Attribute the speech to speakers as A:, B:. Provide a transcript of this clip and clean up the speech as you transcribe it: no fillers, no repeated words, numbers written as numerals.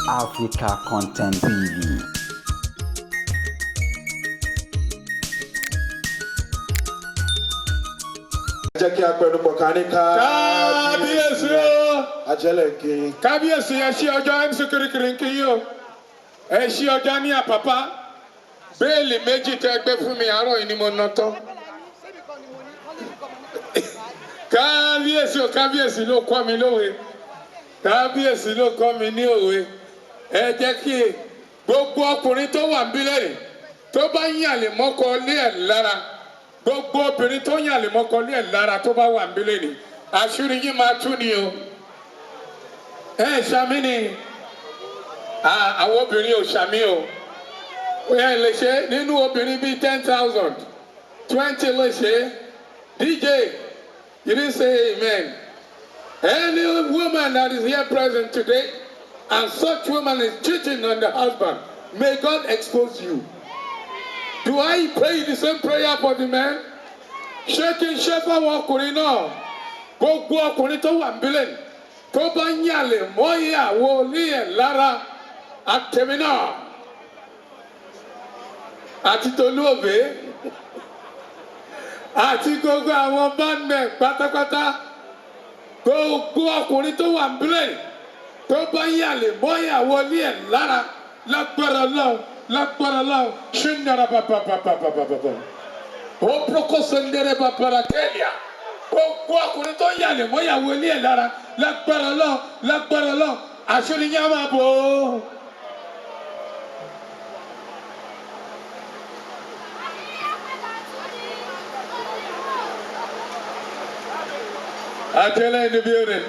A: Africa Content TV.
B: Jẹ́ kí a pẹ̀lú pọ̀ ká ní
C: kábíyèsí o.
B: Ajẹ́lẹ̀ kí.
C: Kábíyèsí ẹ ṣí ọjọ́ MC kirikiri ń kí yín o. Ẹ ṣí ọjọ́ ní àpápá. Béèlì méjì tẹ́ gbé fún mi àárọ̀ yìí ni mo ná tán. Kábíyèsí o, kábíyèsí ló kọ́ mi lówe. Kábíyèsí ló kọ́ mi ní òwe. Ẹ jẹ́ kí gbogbo ọkùnrin tó wà níbílẹ̀ rẹ̀ tó bá yàn lè mọ́kọ lé ẹ̀ lára. Gbogbo obìnrin tó yàn lè mọ́kọ lé ẹ̀ lára tó bá wà níbílẹ̀ ni. Àṣírí yín máa tú ni o. Ẹ ṣàmì ni. Àwọn obìnrin ò ṣàmì o. Ẹ lè ṣe nínú obìnrin bíi 10,000, 20 lè ṣe. DJ, you didn't say amen. Any woman that is here present today and such woman is cheating on the husband, may God expose you. Do I pray the same prayer for the men? Shaking shepherd ọkùnrin náà. Gbogbo ọkùnrin tó wà níbílẹ̀ tó bá ń yàlè mọ́ ìyàwó ní ẹ̀ lára àtẹ̀mí náà. Àti Tolúòbé. Àti gbogbo àwọn bandmen pátápátá. Gbogbo ọkùnrin tó wà níbílẹ̀ tó bá ń yàlè mọ́ ìyàwó ní ẹ̀ lára lágbára Ọlọ́run. Lágbára Ọlọ́run ṣíndàrà pàpàpàpàpàpàpà. Ó prókòsóńdèrè bàbàrà kẹ́lìà. Gbogbo ọkùnrin tó yàlè mọ́ ìyàwó ilé ẹ̀ lára lágbára Ọlọ́run lágbára Ọlọ́run àṣírí yẹn máa bò ó. Àjẹlẹ̀ in the building.